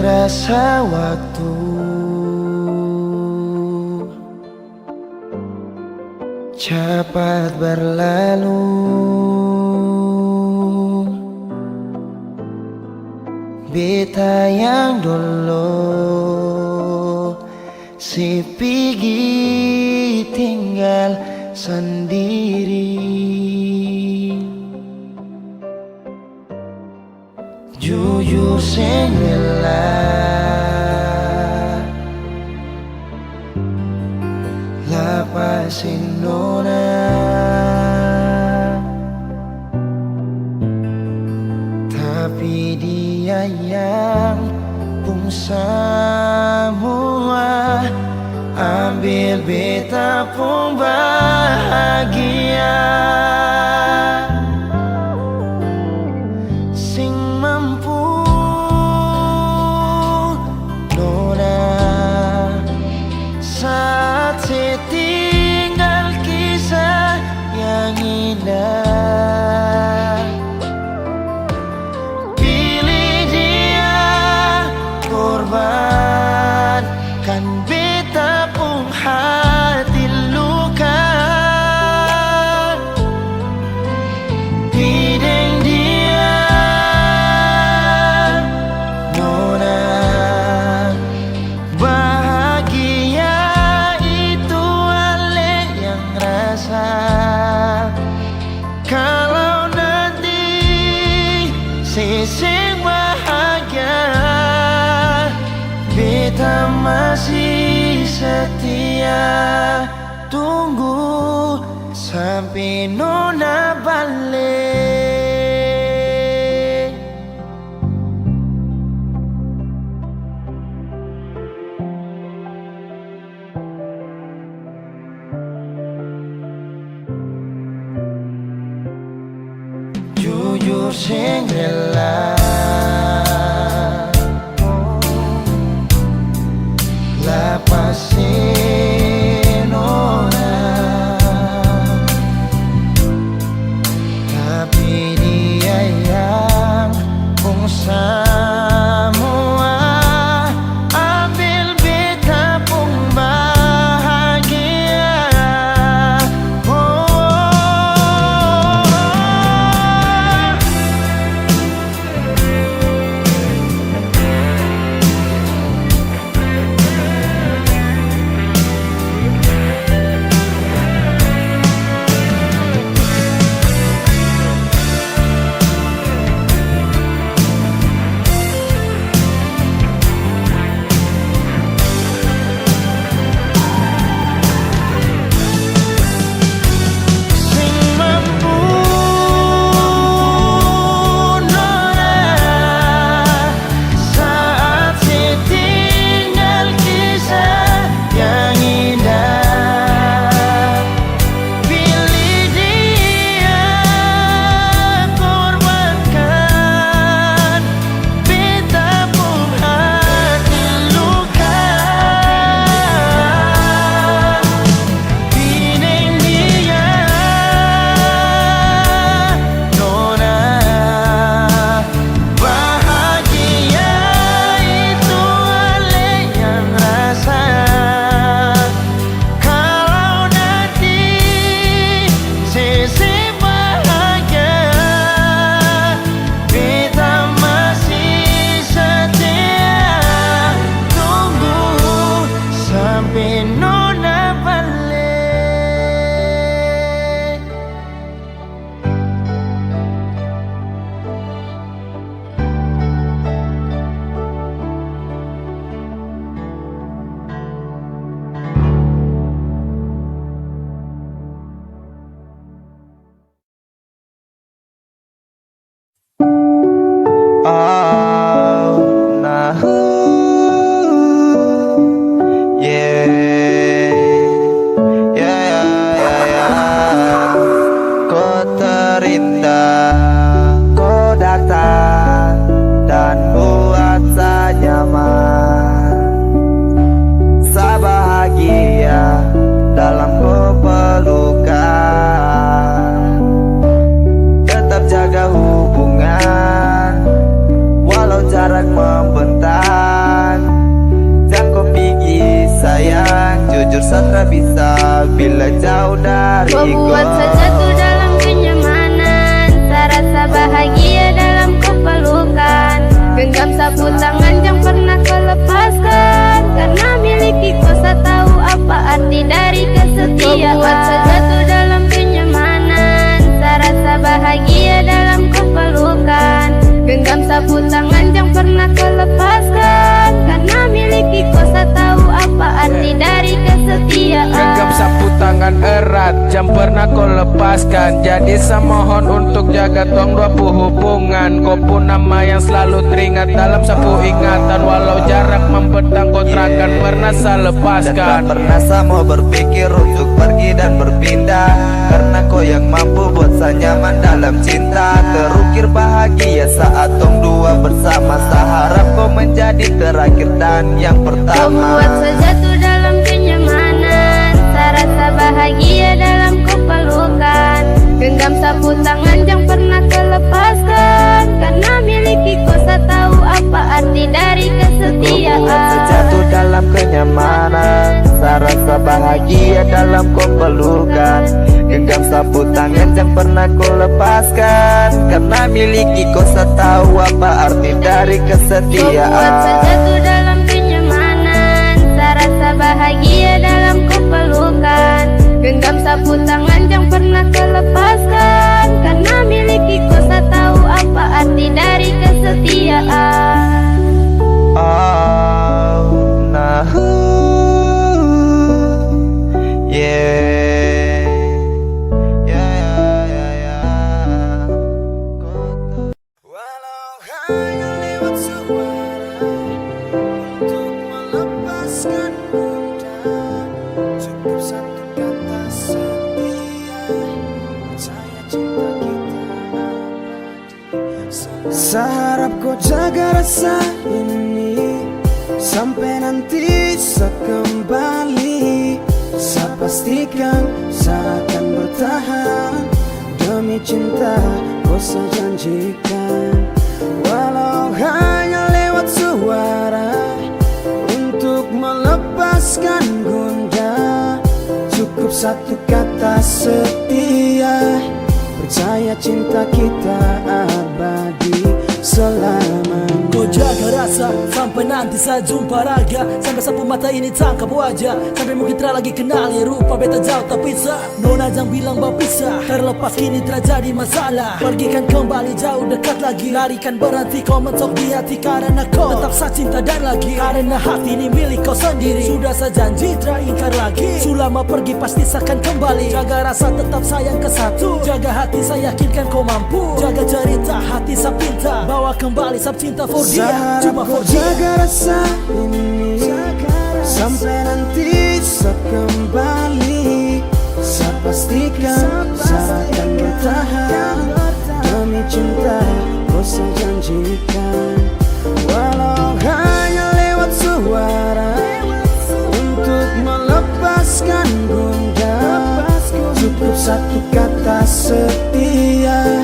rasa waktu cepat berlalu, beta yang dulu si pergi tinggal sendiri. Jujur sing rela lapasin nona, tapi dia yang pun semua ambil beta pun bahagia. Sing mampu nona saat setinggal kisah yang indah. Pilih dia korbankan beta pun hati luka. Bideng dia nona bahagia itu ale yang rasa. Kalau nanti seseng bahagia, beta masih setia tunggu sampai nona balik. Jujur sing rela lapasin nona, tapi dia yang pun semua ambil beta pun bahagia. Oh, Satra bisa bila jauh dari Kau buat saja tuh dalam kenyamanan, rasa bahagia dalam kepelukan. Genggam sapu tangan yang pernah kau lepaskan, karena miliki kau tahu apa arti dari kesetiaan. Kau buat saja tuh dalam kenyamanan, rasa bahagia dalam kepelukan. Genggam sapu tangan yang pernah kau lepaskan, karena miliki kau tahu apa arti dari kesetiaan. Genggam sapu tangan erat yang pernah kau lepaskan. Jadi saya mohon untuk jaga tuang dua hubungan. Kau pun nama yang selalu teringat dalam sapu ingatan. Walau jarak membentang kau terangkan pernah saya lepaskan. Dan tak pernah saya mau berpikir untuk pergi dan berpindah, karena kau yang mampu buat saya nyaman dalam cinta. Terukir bahagia saat tong dua bersama. Saya harap kau menjadi terakhir dan yang pertama. Kau buat saja tuh dalam kenyamanan, rasa bahagia dalam kepelukan. Genggam sapu tangan yang pernah kau lepaskan, karena miliki kau tahu apa arti dari kesetiaan. Kau buat saja tuh dalam kenyamanan, rasa bahagia dalam kepelukan. Genggam sapu tangan yang pernah kau lepaskan, karena miliki kau tahu apa arti dari kesetiaan. Kau buat saja tuh dalam kenyamanan, rasa bahagia dalam kepelukan. Genggam sapu tangan yang pernah kau lepaskan, karena miliki kau tahu apa arti dari kesetiaan. Oh, nah, yeah, yeah. Walau hanya lewat suara untuk melepaskan bunda, cukup satu kata setia, percaya cinta kita abadi. Seharap kau jaga rasa ini sampai nanti saya kembali. Saya pastikan saya akan bertahan demi cinta kau saya janjikan. Walau hanya lewat suara untuk melepaskan gundah, cukup satu kata setia, percaya cinta kita abadi selamanya. Kau jaga rasa sampai nanti saya jumpa raga, sampai sapu mata ini tangkap wajah, sampai mungkin tak lagi kenali rupa beta jauh tak bisa. Nona jangan bilang berpisah, terlepas kini terjadi masalah. Pergikan kembali jauh dekat lagi, larikan berhenti kau mentok di hati, karena kau tetap saya cinta dan lagi, karena hati ini milik kau sendiri. Sudah saya janji tak ingkar lagi, selama pergi pasti saya akan kembali. Jaga rasa tetap sayang ke satu, jaga hati saya yakinkan kau mampu. Jaga cerita hati saya pinta, bawa kembali sab cinta for dia, cuma for dia. Jaga rasa ini sampai nanti saya kembali. Saya pastikan saya akan bertahan demi cinta kau saya janjikan. Walau hanya lewat suara untuk melepaskan gundah, cukup satu kata setia,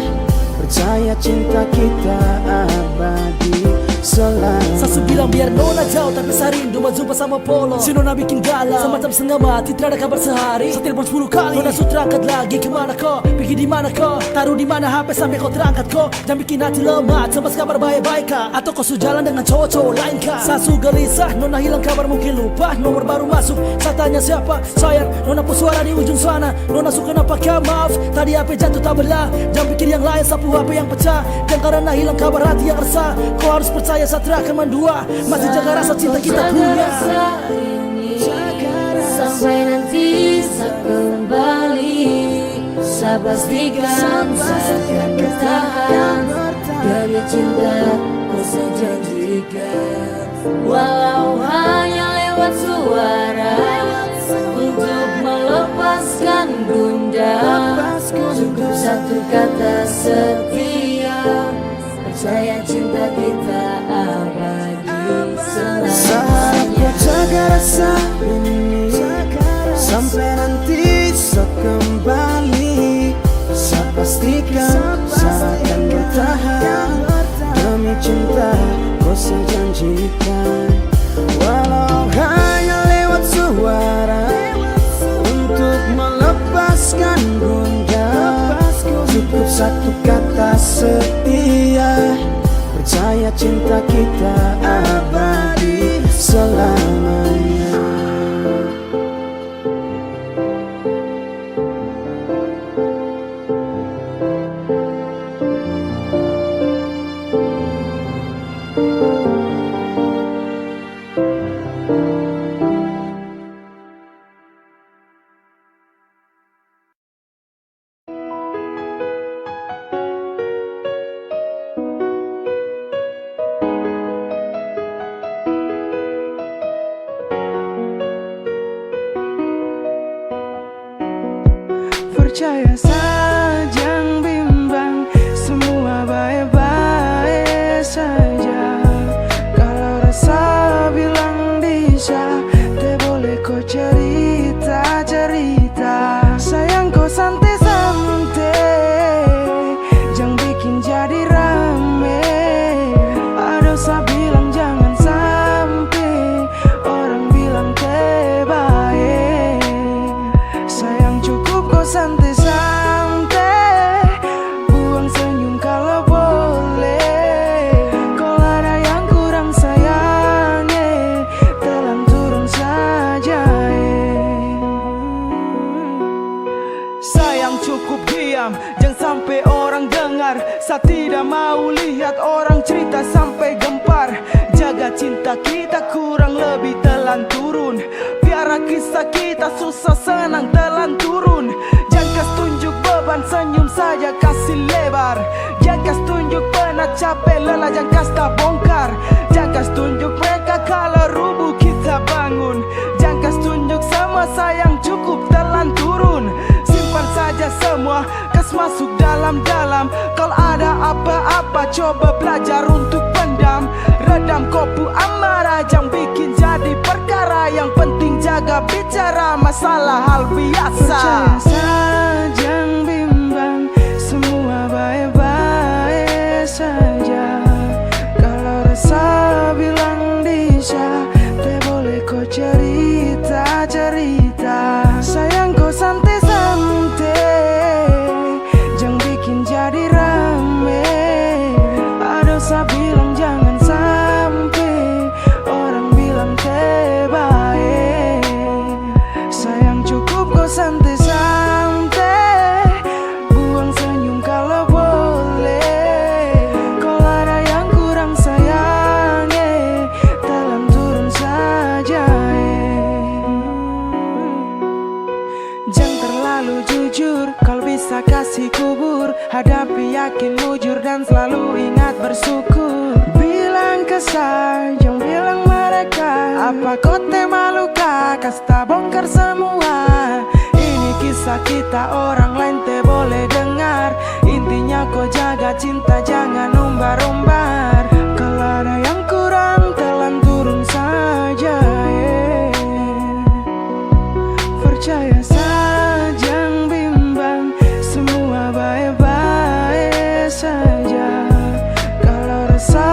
percaya cinta kita abadi selamanya. Sasu bilang biar nona jauh tapi saya rindu berjumpa sama Polo. Si nona bikin galau, semacam setengah mati, tidak ada kabar sehari. Saya telepon 10 kali, nona sudah terangkat lagi. Kemana kau? Pergi di mana kau? Taruh di mana HP sampai kau terangkat kau? Jangan bikin hati lemah, sempat kabar baik-baik kah? Atau kau sudah jalan dengan cowok-cowok lain kah? Sasu gelisah, nona hilang kabar mungkin lupa. Nomor baru masuk, saya tanya siapa? Sayang, nona pun suara di ujung sana. Nona suka nampaknya maaf, tadi HP jatuh tak belah. Jangan pikir yang lain, sapu HP yang pecah. Dan karena hilang kabar hati yang resah, kau harus percaya Satra akan mendua, masih jaga rasa cinta kita punya. Sampai nanti saya kembali, saya pastikan saya akan bertahan demi cinta kau saya janjikan. Walau hanya lewat suara untuk melepaskan gundah, cukup satu kata setia, percaya cinta kita abadi selamanya. Saatnya jaga rasa ini sampai nanti saya kembali. Saya pastikan saya akan bertahan demi cinta kau saya janjikan. Walau hanya lewat suara kata setia, percaya cinta kita abadi selamanya. Percaya saja bimbang, semua baik-baik saja. Kalau rasa bilang bisa, te boleh kau cerita-cerita. Sayang kau santai-santai, jangan bikin jadi rame. Ada usah bilang jangan sampai orang bilang te baik. Sayang cukup kau santai-santai, buang senyum kalau boleh. Kalau ada yang kurang sayangnya, telan turun saja. Sayang cukup diam, jangan sampai orang dengar. Saya tidak mau lihat orang cerita sampai gempar. Jaga cinta kita kurang lebih telan turun. Biar kisah kita susah senang telan turun. Jangan kas tunjuk beban, senyum saja kasih lebar. Jangan kas tunjuk penat capek lelah, jangan kas tak bongkar. Jangan kas tunjuk mereka kalau rubuh kita bangun. Jangan kas tunjuk semua sayang cukup telan turun. Simpan saja semua, kas masuk dalam-dalam. Kalau ada apa-apa coba belajar untuk pendam. Redam kopu amarah, jangan bikin jadi perkara. Yang penting jaga bicara masalah hal biasa. Percaya saja bimbang, semua baik-baik saja. Kalau rasa bilang bisa, te boleh kau cerita-cerita. Sayang kau santai-santai, jangan bikin jadi rame. Ada usah bilang jangan sampai orang bilang te baik. Sayang cukup kau santai-santai, buang senyum kalau boleh. Kalau ada yang kurang sayangnya, telan turun saja. Jangan terlalu jujur, kalau bisa kasih kubur. Hadapi yakin mujur dan selalu ingat bersyukur. Bilang kesal, jangan bilang mereka. Apa kau tema luka, kasta bongkar semua. Ini kisah kita, orang lain te boleh dengar. Intinya kau jaga cinta, jangan umbar-umbar. Kalau ada yang kurang, telan turun saja. Percaya saja bimbang, semua baik-baik saja. Kalau rasa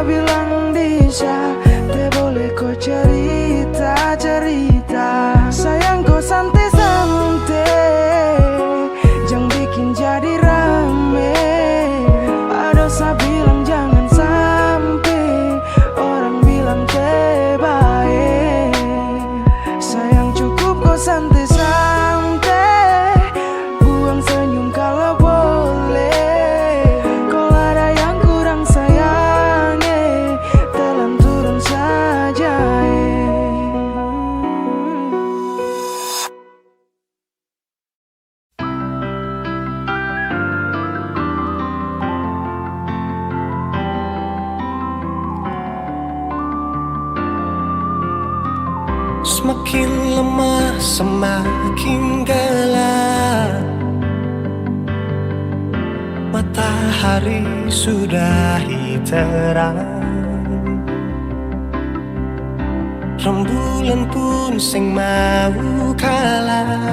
bilang bisa, te boleh kau cerita-cerita. Sayang kau santai-santai, jangan bikin jadi rame. Ada usah bilang jangan sampai orang bilang te baik. Sayang cukup kau santai-santai, buang senyum kalau boleh. Kalau ada yang kurang sayangnya, telan turun saja. Semakin lemah semakin gelap, matahari sudah terang. Rembulan pun sing mau kalah,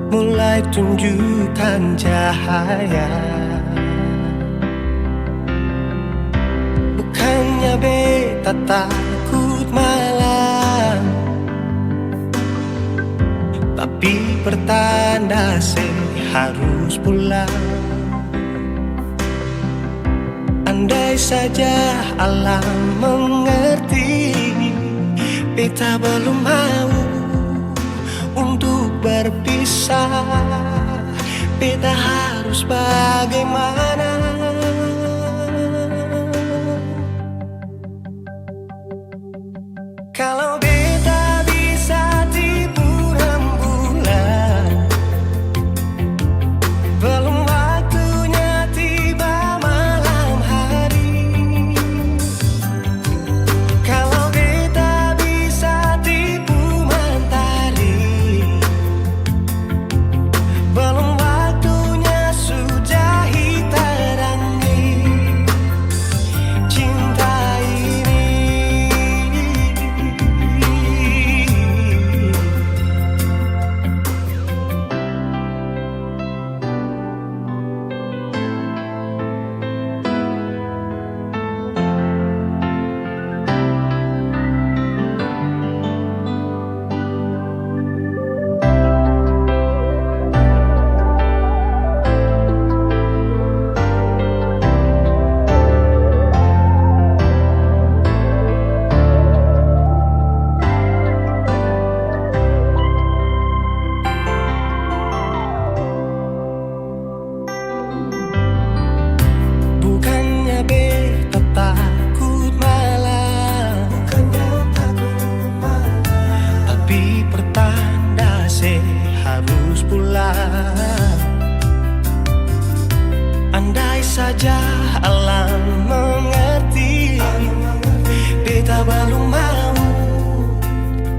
mulai tunjukkan cahaya. Bukannya beta takut malam, tapi pertanda harus pulang. Andai saja alam mengerti, beta belum mau untuk berpisah. Beta harus bagaimana? Kalau beta bisa tipu rembulan, belum waktunya tiba malam hari. Kalau beta bisa tipu mentari, belum waktunya sudah terangi cinta ini. Bukannya beta takut malam, tapi pertanda harus pulang. Andai saja alam mengerti, beta belum mau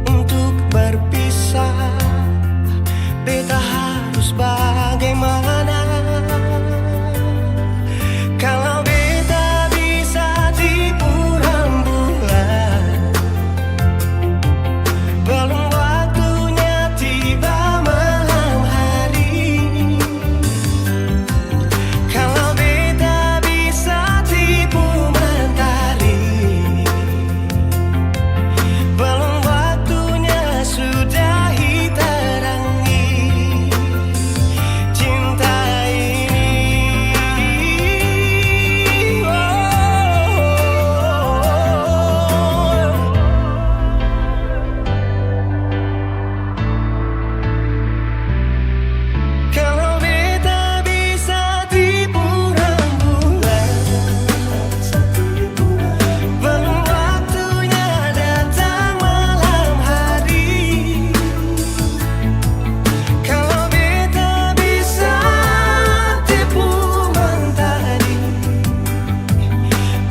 untuk berpisah. Beta harus bagaimana? Kalau beta bisa tipu rembulan, belum waktunya tiba malam hari. Kalau beta bisa tipu mentari, belum waktunya sudah terangi cinta ini. Kalau beta bisa tipu rembulan, belum waktunya datang malam hari. Kalau beta bisa tipu mentari,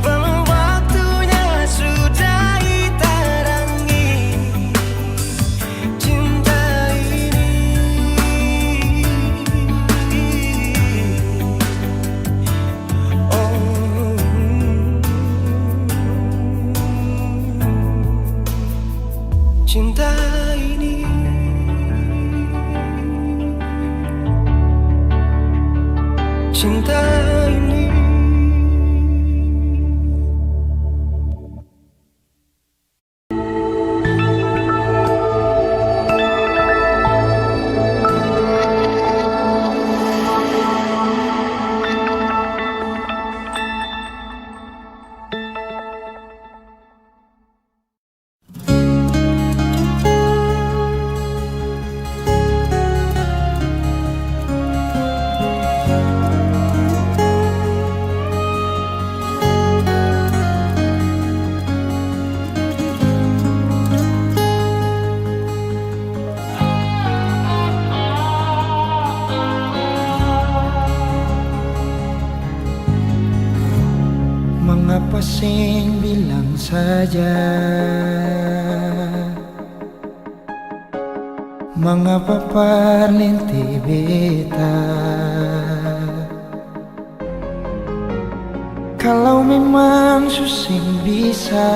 belum waktunya sudah terangi cinta ini. Cinta ini, cinta ini. Mengapa sing bilang saja? Mengapa parlinti beta? Kalau memang susing bisa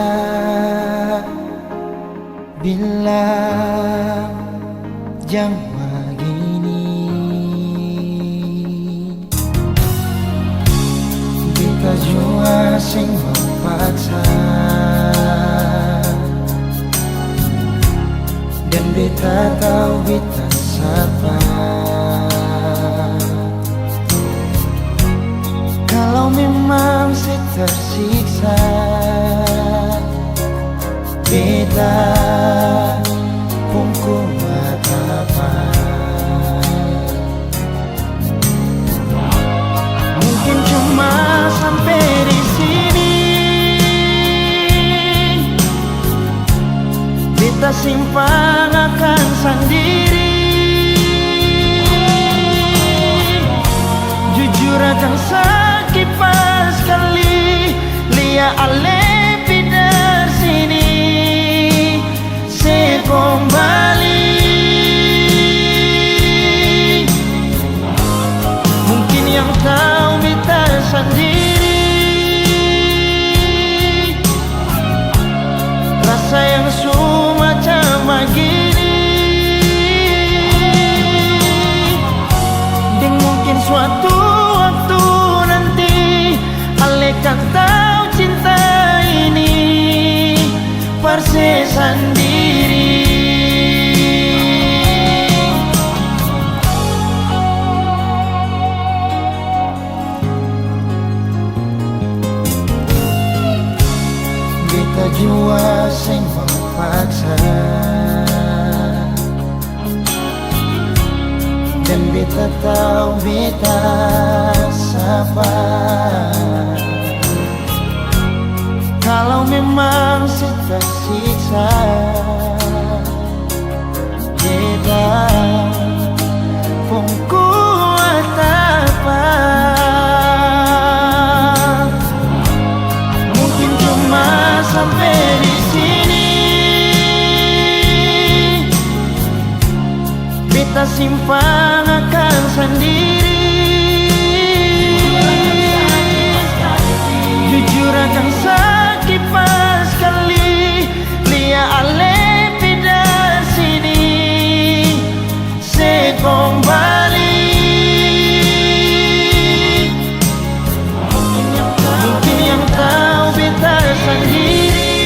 bilang jangan begini. Beta jua sing memaksa, dan beta tahu beta sabar. tersiksa. Beta pun kuat apa. Mungkin cuma sampai di sini. Beta simpan akan sendiri. Jujur akan sakit pas kali lia ale pindah sini. Se kembali. Mungkin yang tahu beta sendiri. Rasa yang semacam begini. Dan mungkin suatu waktu nanti Ale kan tahu cinta ini perse sendiri. Beta jua sing memaksa. Dan beta tahu beta sabar. Kalau memang tersiksa, beta pun kuat apa. Mungkin cuma sampai di sini. Beta simpan akan sendiri. Jujur akan sakit pas kali lia ale pindah sini. Se kembali. Mungkin yang tahu beta sendiri.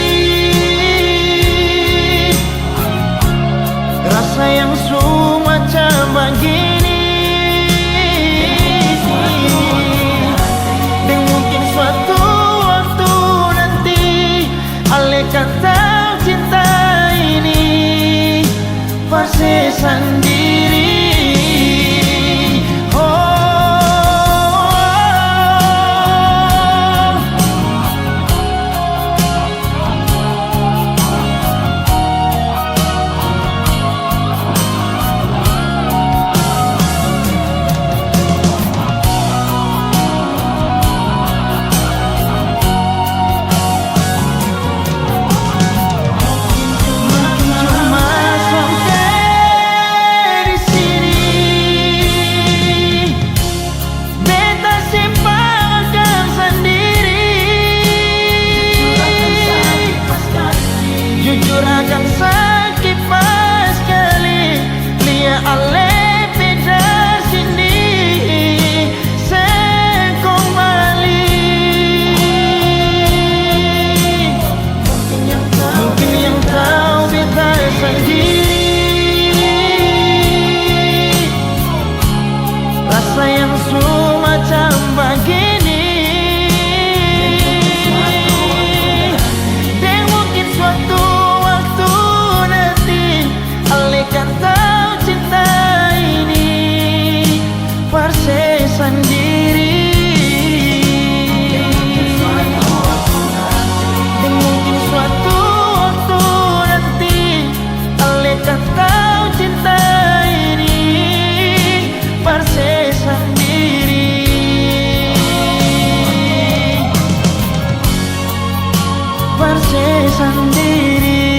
Rasa yang semacam begini. Dan mungkin suatu waktu nanti Ale kan tahu cinta ini perse sendiri. Jujur akan sakit pas kali lia ale pindah sini. Se kembali. Mungkin yang tahu beta sendiri. Rasa yang semacam begini. Dan mungkin suatu waktu nanti Ale kan tahu cinta ini perse sendiri. Dan mungkin suatu waktu nanti Ale kan tahu cinta ini perse sendiri. Perse sendiri.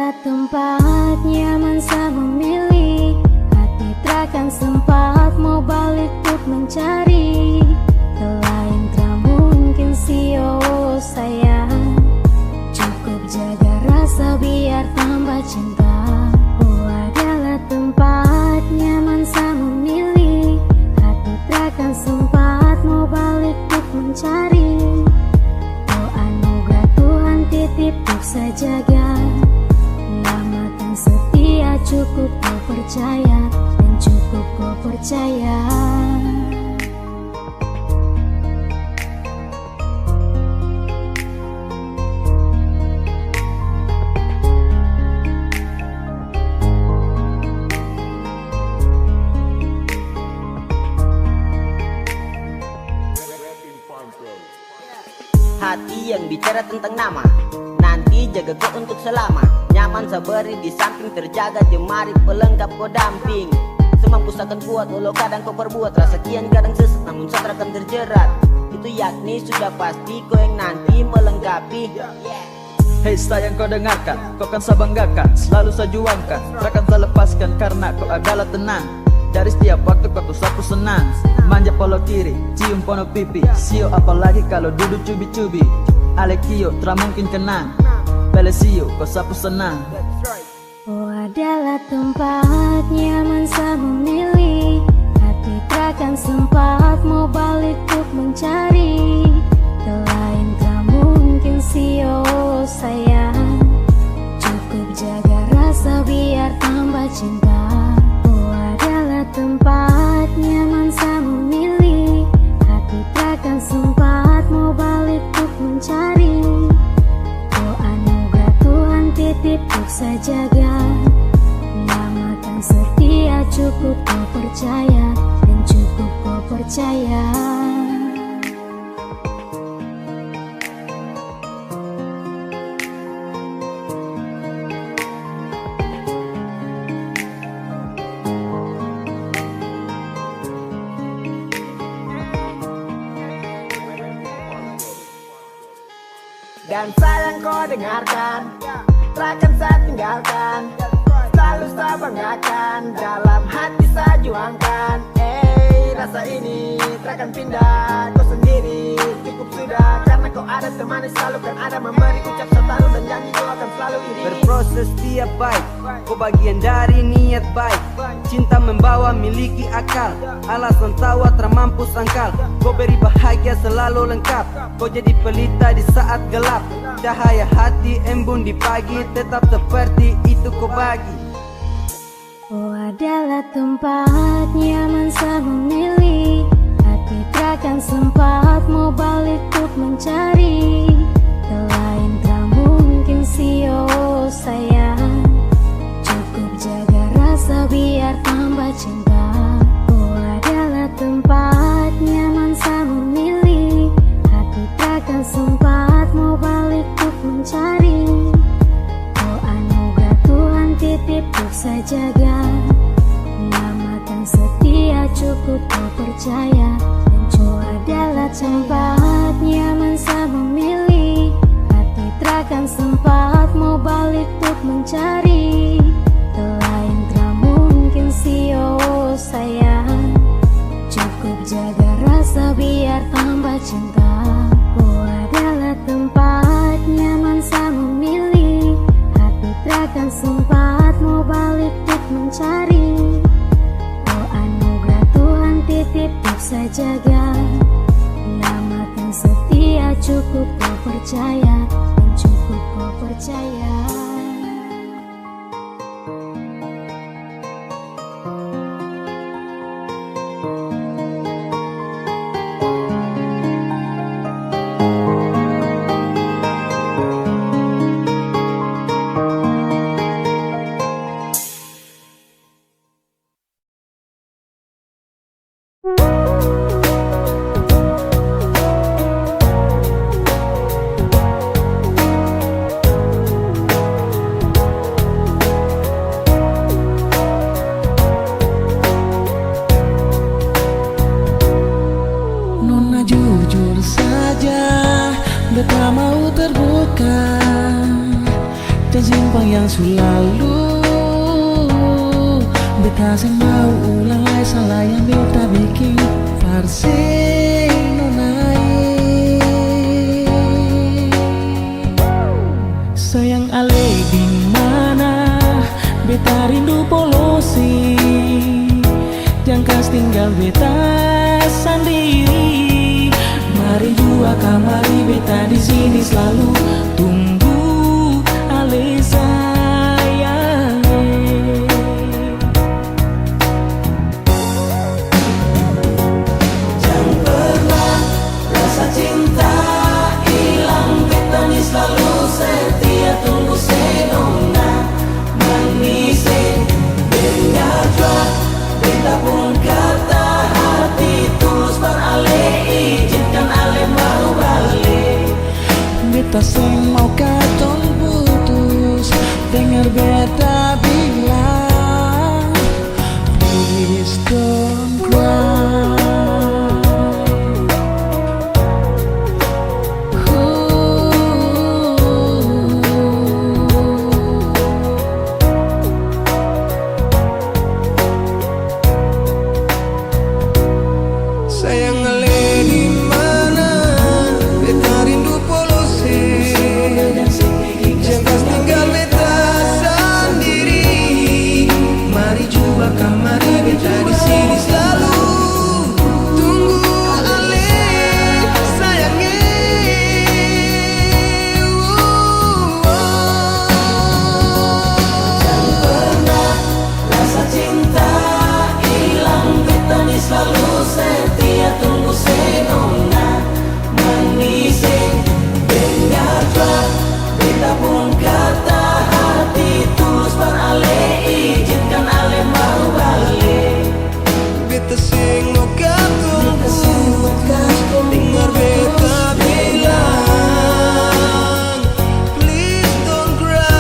adalah tempat nyaman saya memilih. Hati takkan sempat mau balik untuk mencari. Selain tak mungkin sio sayang, cukup jaga rasa biar tambah cinta. Oh adalah tempat nyaman saya memilih. Hati takkan sempat mau balik untuk mencari. Oh anugerah Tuhan titip untuk saya jaga. Lamakan setia cukup kau percaya, dan cukup kau percaya. Hati yang bicara tentang nama, nanti jaga kau untuk selama. Nyaman sabari di samping, terjaga jemari pelengkap kau damping. Semampu akan kuat walau kadang kau perbuat rasa kian kadang sesat, namun sadar akan terjerat. Itu yakni sudah pasti kau yang nanti melengkapi. Hei sayang kau dengarkan, kau kan saya banggakan, selalu saya juangkan, takkan saya lepaskan karena kau adalah tenang. Dari setiap waktu kau sapu senang, manja polo kiri, cium pono pipi, sio apalagi kalau duduk cubi-cubi. Alekio, tra mungkin kenang, pele sio kau sapu senang. Oh adalah tempat nyaman saya memilih. Hati takkan sempat mau balik untuk mencari. Selain tak mungkin sio sayang, cukup jaga rasa biar tambah cinta. Oh adalah tempat nyaman saya memilih. Hati takkan sempat mau balik untuk mencari. Oh anugerah Tuhan titip untuk saya jaga. Lamakan setia cukup kau percaya, dan cukup kau percaya. Dan sayang kau dengarkan, takkan saya tinggalkan. Selalu saya banggakan, dalam hati saya juangkan. Rasa ini takkan pindah, kau sendiri cukup sudah. Karena kau ada temani, selalu kan ada memberi. Ucap setaruh dan janji kau akan selalu iri. Berproses tiap baik, kau bagian dari niat baik. Cinta membawa miliki akal, alasan tawa termampu sangkal. Kau beri bahagia selalu lengkap, kau jadi pelita di saat gelap. Cahaya hati embun di pagi, tetap seperti itu kau bagi. Oh adalah tempat nyaman saya memilih. Hati takkan sempat mau balik untuk mencari. Selain tak mungkin sio sayang, cukup jaga rasa biar tambah cinta. Oh adalah tempat nyaman saya memilih. Hati takkan sempat mau balik untuk mencari. Oh anugerah Tuhan titip untuk saya jaga. Lamakan setia cukup kau percaya, dan kau adalah tempat nyaman saya memilih. Hati takkan sempat mau balik untuk mencari. Selain tak mungkin sio sayang, cukup jaga rasa biar tambah cinta. Oh adalah tempat nyaman saya memilih. Hati takkan sempat mau balik untuk mencari. Oh anugerah Tuhan titip untuk saya jaga. Lamakan setia cukup kau percaya, dan cukup kau percaya. yang selalu beta sing mau ulang lagi salah yang beta bikin farsi nonai. Sayang ale di mana beta rindu polosi, jangan kas tinggal beta sendiri. Mari jua kamari beta di sini selalu tunggu ale sayang. Jangan pernah rasa cinta hilang, beta ni selalu setia tunggu senona menisi. Dengarlah beta pun kata hati tulus berale, izinkan ale mau balik. Beta sing mau katong putus, dengar beta bilang please don't cry. Sayang ale di mana beta rindu polosi, jangan tinggal beta sendiri. Mari jua kamari beta di sini selalu tunggu ale sayangnya. Jangan pernah rasa cinta hilang, beta ni selalu setia tunggu senona menisi. Dengarlah beta pun kata hati tulus berale, izinkan ale mau balik. Beta sing mau katong putus, dengar beta bilang please don't cry.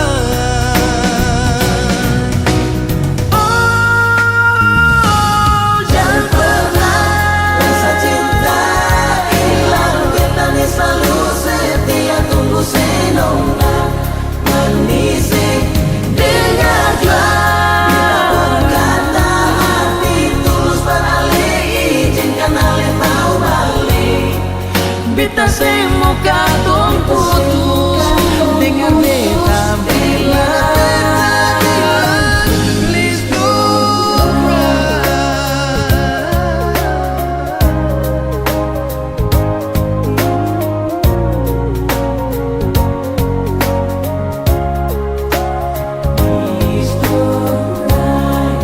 Oh, jangan pernah rasa cinta hilang, beta ni selalu setia tunggu senona menisi. Dengarlah kata hati tulus berale, izinkan ale mau balik. Beta sing mau katong putus, dengar beta bilang Please don't cry. please don't cry.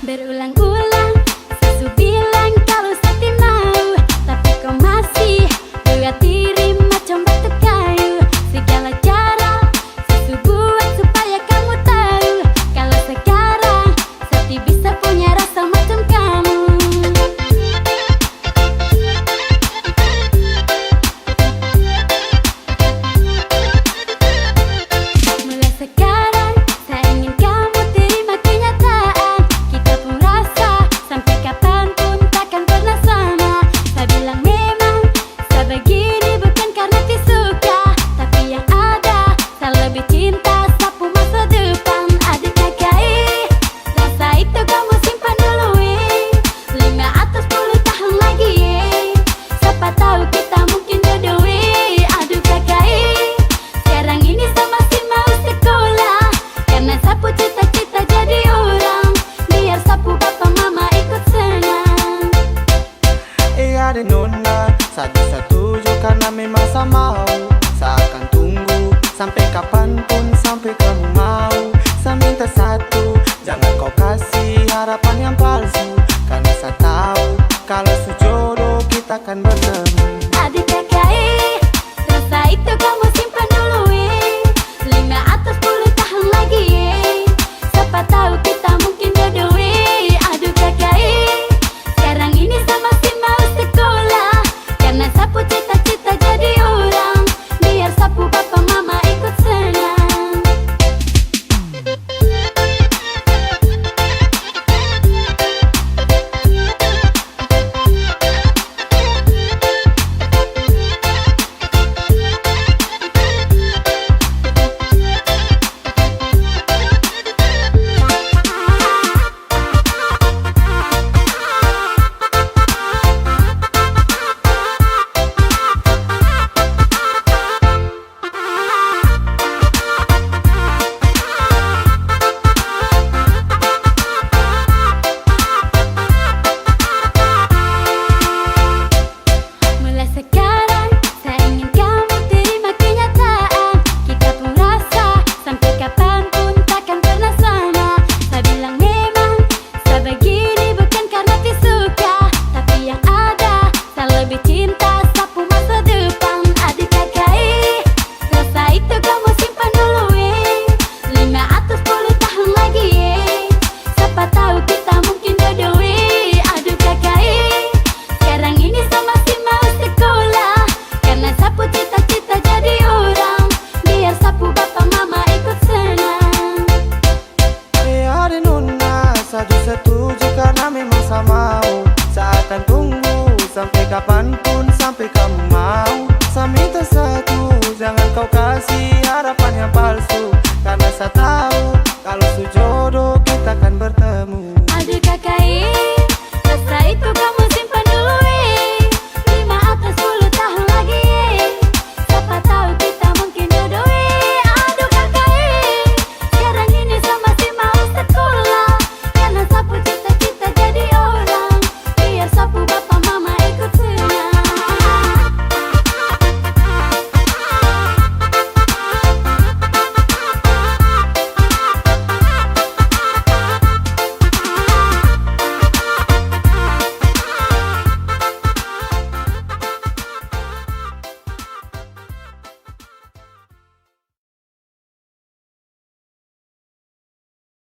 Berulang-ulang Susu bilang kalau sakti mau, tapi kau masih buat diri macam batu kayu. Segala cara Susu buat supaya kamu tahu kalau sekarang sakti bisa punya rasa macam kamu. Mulai sekarang saya ingin kamu terima kenyataan, kita pun rasa sampai kapanpun takkan pernah sama. Saya bilang memang saya begini bukan karena disuka, tapi yang ada saya lebih cinta sapu masa depan. Adik KKI, rasa itu kamu simpan dulu 5 atau 10 tahun lagi. Siapa tahu kita mungkin jodoh. Aduh KKI, sekarang ini saya masih mau sekolah, karena sapu cita-cita jadi orang, biar sapu papa mama ikut senang. Iya deh nona, satu-satu karena memang sama.